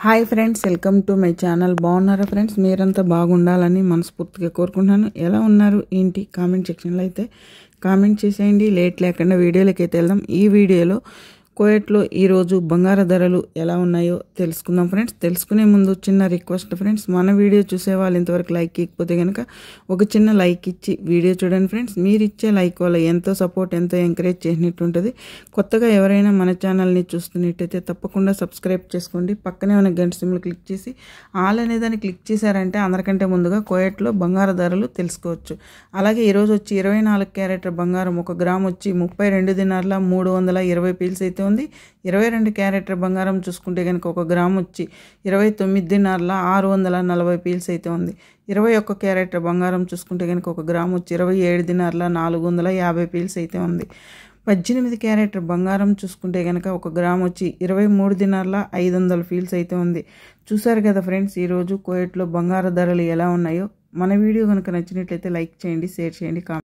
Hi friends, welcome to my channel. బాగున్నారా friends? మీరంతా బాగుండాలని మనస్ఫూర్తిగా కోరుకుంటున్నాను. ఎలా ఉన్నారు ఏంటి కామెంట్ సెక్షన్లో అయితే కామెంట్ చేసేయండి. లేట్ లేకుండా వీడియోలోకి అయితే వెళ్దాం. ఈ వీడియోలో కువైట్లో ఈరోజు బంగారు ధరలు ఎలా ఉన్నాయో తెలుసుకుందాం ఫ్రెండ్స్. తెలుసుకునే ముందు చిన్న రిక్వెస్ట్ ఫ్రెండ్స్, మన వీడియో చూసే వాళ్ళు ఇంతవరకు లైక్ ఇవ్వకపోతే కనుక ఒక చిన్న లైక్ ఇచ్చి వీడియో చూడండి ఫ్రెండ్స్. మీరు ఇచ్చే లైక్ వల్ల ఎంతో సపోర్ట్, ఎంతో ఎంకరేజ్ చేసినట్టు ఉంటుంది. కొత్తగా ఎవరైనా మన ఛానల్ని చూస్తున్నట్టయితే తప్పకుండా సబ్స్క్రైబ్ చేసుకోండి. పక్కనే ఉన్న గంట సింబల్ క్లిక్ చేసి ఆల్ అనే దాన్ని క్లిక్ చేశారంటే అందరికంటే ముందుగా కువైట్లో బంగారు ధరలు తెలుసుకోవచ్చు. అలాగే ఈరోజు వచ్చి 24 క్యారెట్ల బంగారం 1 గ్రామ్ వచ్చి 32 దినార్ల 320 పీల్స్ అయితే ఉంది. 22 క్యారెట్ల బంగారం చూసుకుంటే కనుక 1 గ్రామ్ వచ్చి 29 దినార్ల 640 పీల్స్ అయితే ఉంది. 21 క్యారెట్ల బంగారం చూసుకుంటే కనుక 1 గ్రామ్ వచ్చి 27 దినార్ల 450 పీల్స్ అయితే ఉంది. 18 క్యారెట్ల బంగారం చూసుకుంటే కనుక 1 గ్రామ్ వచ్చి 23 దినార్ల 500 ఫీల్స్ అయితే ఉంది. చూసారు కదా ఫ్రెండ్స్, ఈరోజు కువైట్లో బంగారు ధరలు ఎలా ఉన్నాయో. మన వీడియో కనుక నచ్చినట్లయితే లైక్ చేయండి, షేర్ చేయండి, కామెంట్